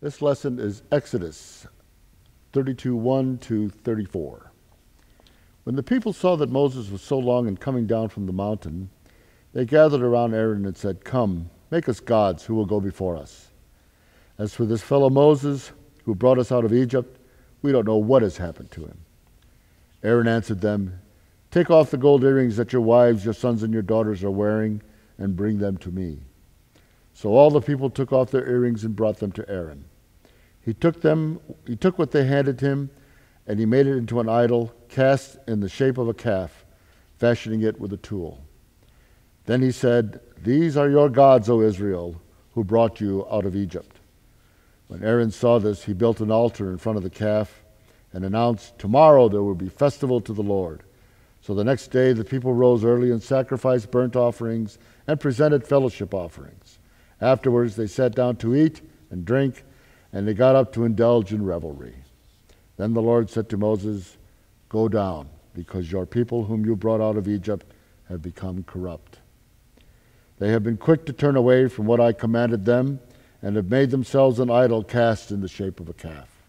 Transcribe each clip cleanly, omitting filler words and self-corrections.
This lesson is Exodus 32:1 to 34. When the people saw that Moses was so long in coming down from the mountain, they gathered around Aaron and said, "Come, make us gods who will go before us. As for this fellow Moses, who brought us out of Egypt, we don't know what has happened to him." Aaron answered them, "Take off the gold earrings that your wives, your sons, and your daughters are wearing, and bring them to me." So all the people took off their earrings and brought them to Aaron. He took what they handed him, and he made it into an idol cast in the shape of a calf, fashioning it with a tool. Then he said, "These are your gods, O Israel, who brought you out of Egypt." When Aaron saw this, he built an altar in front of the calf and announced, "Tomorrow there will be festival to the Lord." So the next day the people rose early and sacrificed burnt offerings and presented fellowship offerings. Afterwards they sat down to eat and drink, and they got up to indulge in revelry. Then the Lord said to Moses, "Go down, because your people whom you brought out of Egypt have become corrupt. They have been quick to turn away from what I commanded them, and have made themselves an idol cast in the shape of a calf.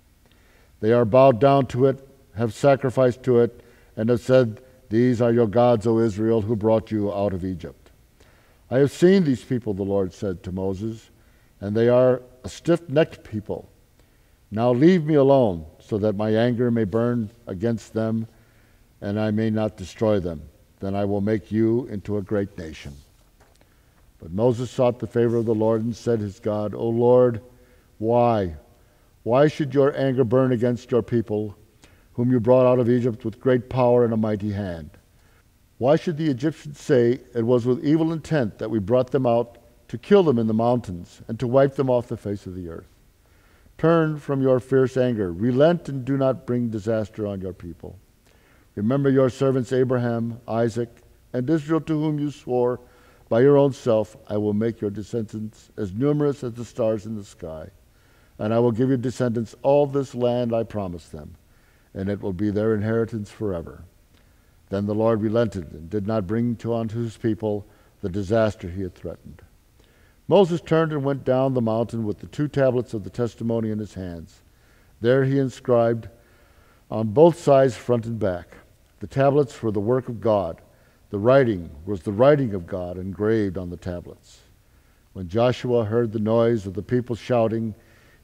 They are bowed down to it, have sacrificed to it, and have said, 'These are your gods, O Israel, who brought you out of Egypt.' I have seen these people," the Lord said to Moses, "and they are a stiff-necked people. Now leave me alone, so that my anger may burn against them, and I may not destroy them. Then I will make you into a great nation." But Moses sought the favor of the Lord and said to his God, "O Lord, why? Why should your anger burn against your people, whom you brought out of Egypt with great power and a mighty hand? Why should the Egyptians say, 'It was with evil intent that we brought them out, to kill them in the mountains, and to wipe them off the face of the earth'? Turn from your fierce anger, relent, and do not bring disaster on your people. Remember your servants Abraham, Isaac, and Israel, to whom you swore, 'By your own self I will make your descendants as numerous as the stars in the sky, and I will give your descendants all this land I promised them, and it will be their inheritance forever.' Then the Lord relented and did not bring onto his people the disaster he had threatened. Moses turned and went down the mountain with the 2 tablets of the testimony in his hands. There he inscribed on both sides, front and back. The tablets were the work of God. The writing was the writing of God engraved on the tablets. When Joshua heard the noise of the people shouting,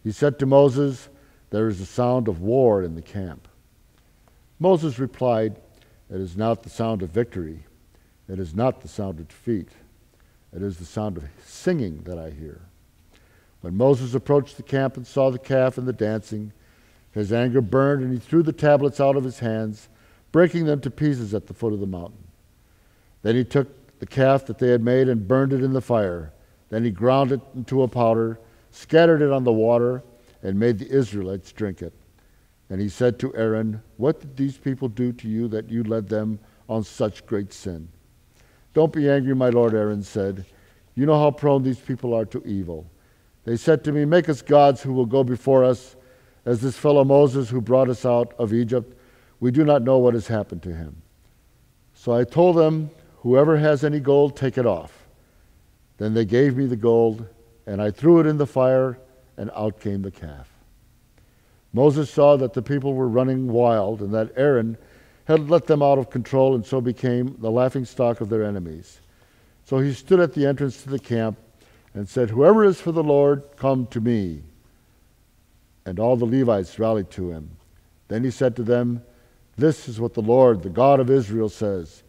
he said to Moses, "There is a sound of war in the camp." Moses replied, "It is not the sound of victory. It is not the sound of defeat. It is the sound of singing that I hear." When Moses approached the camp and saw the calf and the dancing, his anger burned, and he threw the tablets out of his hands, breaking them to pieces at the foot of the mountain. Then he took the calf that they had made and burned it in the fire. Then he ground it into a powder, scattered it on the water, and made the Israelites drink it. And he said to Aaron, "What did these people do to you that you led them on such great sin?" "Don't be angry, my lord," Aaron said. "You know how prone these people are to evil. They said to me, 'Make us gods who will go before us, as this fellow Moses who brought us out of Egypt. We do not know what has happened to him.' So I told them, 'Whoever has any gold, take it off.' Then they gave me the gold, and I threw it in the fire, and out came the calf." Moses saw that the people were running wild, and that Aaron had let them out of control, and so became the laughingstock of their enemies. So he stood at the entrance to the camp and said, "Whoever is for the Lord, come to me." And all the Levites rallied to him. Then he said to them, "This is what the Lord, the God of Israel, says.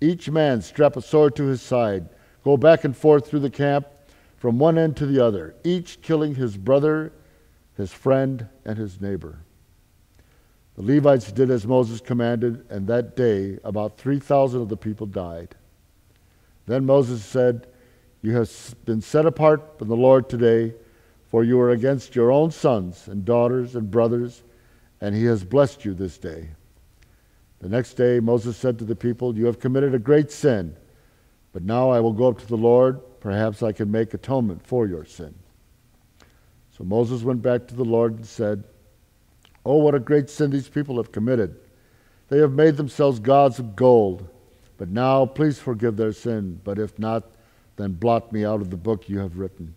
Each man strap a sword to his side. Go back and forth through the camp from one end to the other, each killing his brother, his friend, and his neighbor." The Levites did as Moses commanded, and that day about 3,000 of the people died. Then Moses said, "You have been set apart from the Lord today, for you are against your own sons and daughters and brothers, and he has blessed you this day." The next day Moses said to the people, "You have committed a great sin, but now I will go up to the Lord. Perhaps I can make atonement for your sin." So Moses went back to the Lord and said, "Oh, what a great sin these people have committed. They have made themselves gods of gold. But now please forgive their sin, but if not, then blot me out of the book you have written."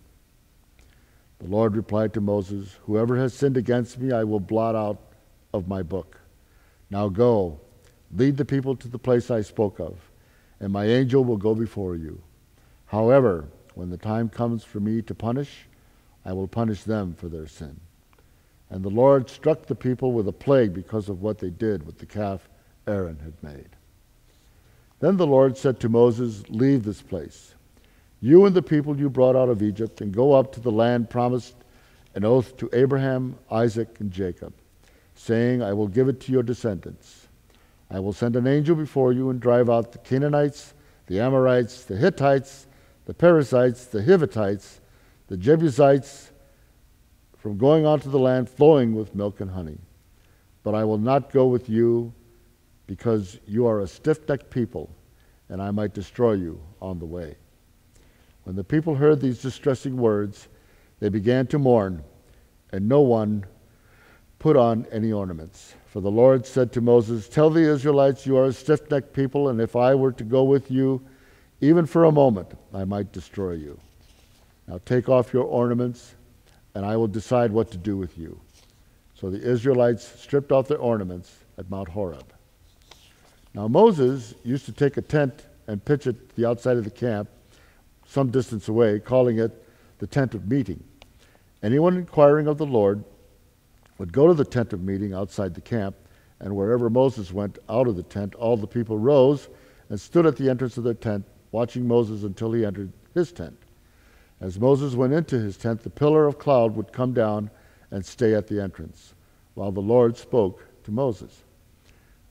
The Lord replied to Moses, "Whoever has sinned against me, I will blot out of my book. Now go, lead the people to the place I spoke of, and my angel will go before you. However, when the time comes for me to punish, I will punish them for their sin." And the Lord struck the people with a plague because of what they did with the calf Aaron had made. Then the Lord said to Moses, "Leave this place, you and the people you brought out of Egypt, and go up to the land promised an oath to Abraham, Isaac, and Jacob, saying, I will give it to your descendants. I will send an angel before you and drive out the Canaanites, the Amorites, the Hittites, the Perizzites, the Hivitites, the Jebusites, from going on to the land flowing with milk and honey. But I will not go with you, because you are a stiff-necked people, and I might destroy you on the way." When the people heard these distressing words, they began to mourn, and no one put on any ornaments. For the Lord said to Moses, "Tell the Israelites, you are a stiff-necked people, and if I were to go with you, even for a moment, I might destroy you. Now take off your ornaments, and I will decide what to do with you." So the Israelites stripped off their ornaments at Mount Horeb. Now Moses used to take a tent and pitch it to the outside of the camp, some distance away, calling it the tent of meeting. Anyone inquiring of the Lord would go to the tent of meeting outside the camp, and wherever Moses went out of the tent, all the people rose and stood at the entrance of their tent, watching Moses until he entered his tent. As Moses went into his tent, the pillar of cloud would come down and stay at the entrance, while the Lord spoke to Moses.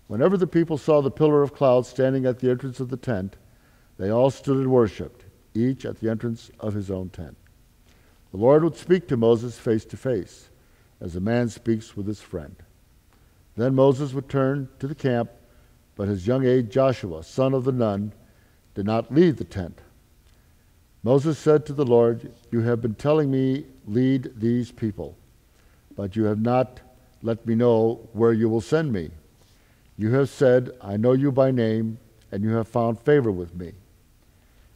Whenever the people saw the pillar of cloud standing at the entrance of the tent, they all stood and worshipped, each at the entrance of his own tent. The Lord would speak to Moses face to face, as a man speaks with his friend. Then Moses would turn to the camp, but his young aide Joshua, son of the Nun, did not leave the tent. Moses said to the Lord, "You have been telling me, lead these people, but you have not let me know where you will send me. You have said, I know you by name, and you have found favor with me.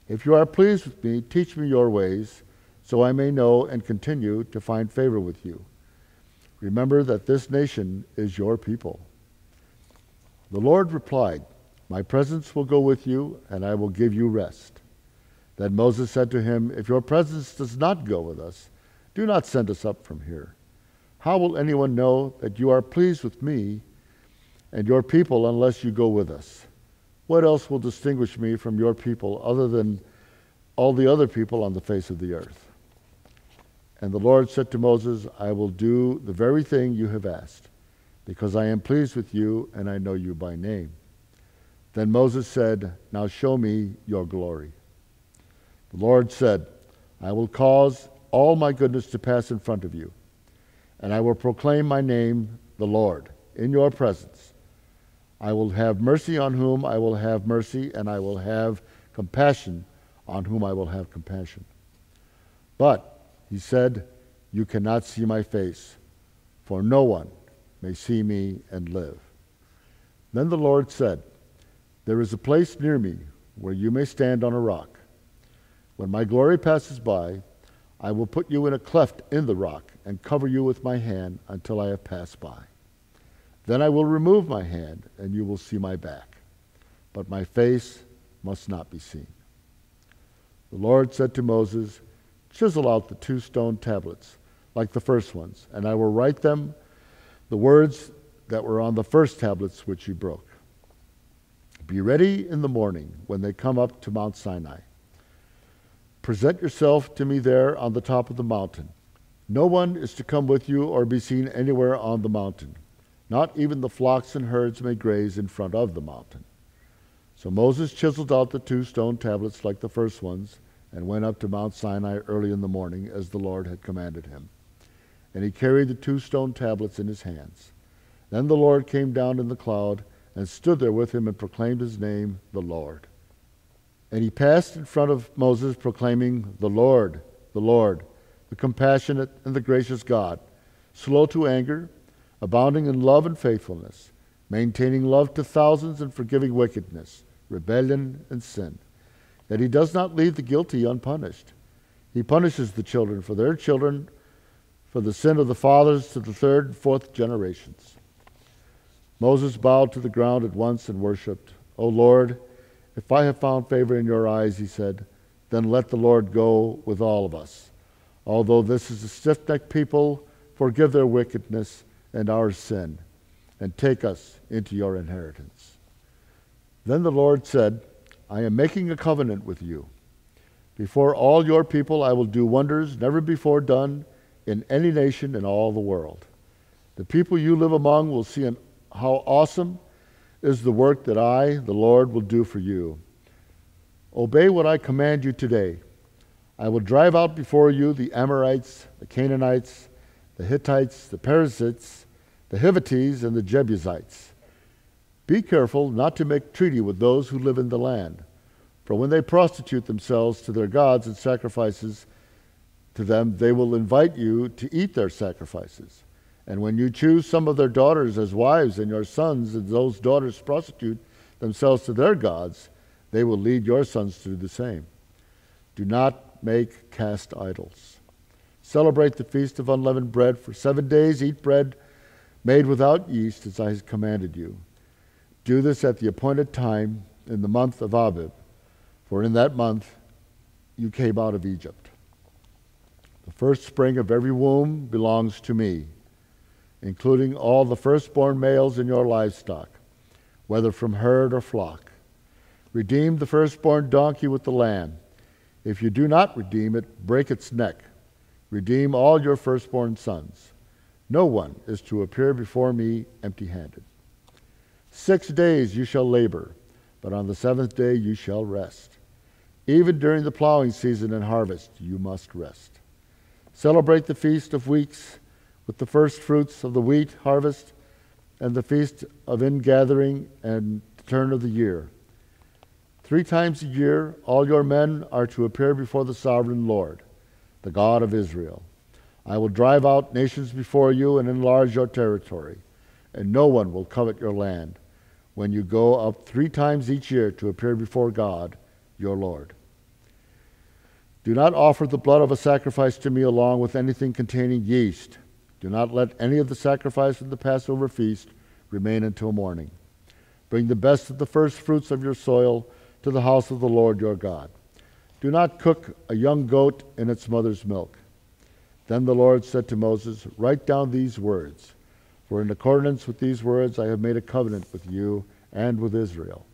If you are pleased with me, teach me your ways, so I may know and continue to find favor with you. Remember that this nation is your people." The Lord replied, "My presence will go with you, and I will give you rest." Then Moses said to him, "If your presence does not go with us, do not send us up from here. How will anyone know that you are pleased with me and your people unless you go with us? What else will distinguish me from your people other than all the other people on the face of the earth?" And the Lord said to Moses, "I will do the very thing you have asked, because I am pleased with you and I know you by name." Then Moses said, "Now show me your glory." The Lord said, "I will cause all my goodness to pass in front of you, and I will proclaim my name, the Lord, in your presence. I will have mercy on whom I will have mercy, and I will have compassion on whom I will have compassion." But he said, "You cannot see my face, for no one may see me and live." Then the Lord said, "There is a place near me where you may stand on a rock. When my glory passes by, I will put you in a cleft in the rock and cover you with my hand until I have passed by. Then I will remove my hand, and you will see my back, but my face must not be seen." The Lord said to Moses, "Chisel out the 2 stone tablets, like the first ones, and I will write them the words that were on the first tablets which you broke. Be ready in the morning when they come up to Mount Sinai. Present yourself to me there on the top of the mountain. No one is to come with you or be seen anywhere on the mountain. Not even the flocks and herds may graze in front of the mountain." So Moses chiseled out the 2 stone tablets like the first ones and went up to Mount Sinai early in the morning as the Lord had commanded him. And he carried the 2 stone tablets in his hands. Then the Lord came down in the cloud and stood there with him and proclaimed his name, the Lord. And he passed in front of Moses proclaiming, the Lord, the compassionate and the gracious God, slow to anger, abounding in love and faithfulness, maintaining love to thousands and forgiving wickedness, rebellion, and sin. That he does not leave the guilty unpunished. He punishes the children for their children for the sin of the fathers to the third and fourth generations." Moses bowed to the ground at once and worshipped. "O Lord, if I have found favor in your eyes," he said, "then let the Lord go with all of us. Although this is a stiff-necked people, forgive their wickedness and our sin, and take us into your inheritance." Then the Lord said, "I am making a covenant with you. Before all your people I will do wonders never before done in any nation in all the world. The people you live among will see how awesome is the work that I, the Lord, will do for you. Obey what I command you today. I will drive out before you the Amorites, the Canaanites, the Hittites, the Perizzites, the Hivites, and the Jebusites. Be careful not to make treaty with those who live in the land, for when they prostitute themselves to their gods and sacrifices to them, they will invite you to eat their sacrifices. And when you choose some of their daughters as wives, and your sons and those daughters prostitute themselves to their gods, they will lead your sons to do the same. Do not make cast idols. Celebrate the Feast of Unleavened Bread. For 7 days eat bread made without yeast, as I have commanded you. Do this at the appointed time in the month of Abib, for in that month you came out of Egypt. The first spring of every womb belongs to me, including all the firstborn males in your livestock, whether from herd or flock. Redeem the firstborn donkey with the lamb. If you do not redeem it, break its neck. Redeem all your firstborn sons. No one is to appear before me empty-handed. 6 days you shall labor, but on the 7th day you shall rest. Even during the plowing season and harvest, you must rest. Celebrate the Feast of Weeks with the first fruits of the wheat harvest and the Feast of Ingathering and the turn of the year. 3 times a year, all your men are to appear before the sovereign Lord, the God of Israel. I will drive out nations before you and enlarge your territory, and no one will covet your land when you go up 3 times each year to appear before God, your Lord. Do not offer the blood of a sacrifice to me along with anything containing yeast. Do not let any of the sacrifice of the Passover feast remain until morning. Bring the best of the first fruits of your soil to the house of the Lord your God. Do not cook a young goat in its mother's milk. Then the Lord said to Moses, "Write down these words, for in accordance with these words I have made a covenant with you and with Israel."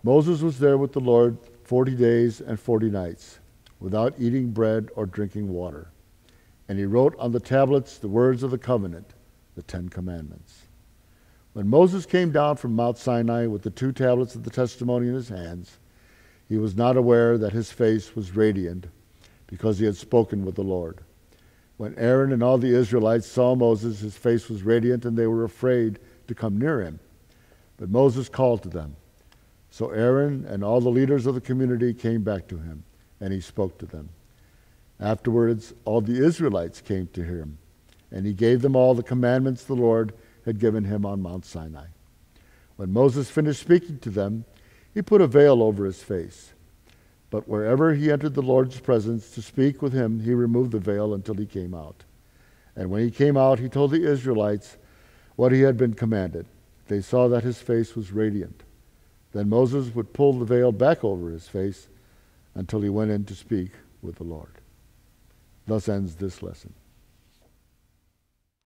Moses was there with the Lord 40 days and 40 nights, without eating bread or drinking water. And he wrote on the tablets the words of the covenant, the 10 Commandments. When Moses came down from Mount Sinai with the 2 tablets of the testimony in his hands, he was not aware that his face was radiant, because he had spoken with the Lord. When Aaron and all the Israelites saw Moses, his face was radiant, and they were afraid to come near him. But Moses called to them. So Aaron and all the leaders of the community came back to him, and he spoke to them. Afterwards, all the Israelites came to him, and he gave them all the commandments the Lord had given him on Mount Sinai. When Moses finished speaking to them, he put a veil over his face. But wherever he entered the Lord's presence to speak with him, he removed the veil until he came out. And when he came out, he told the Israelites what he had been commanded. They saw that his face was radiant. Then Moses would pull the veil back over his face until he went in to speak with the Lord. Thus ends this lesson.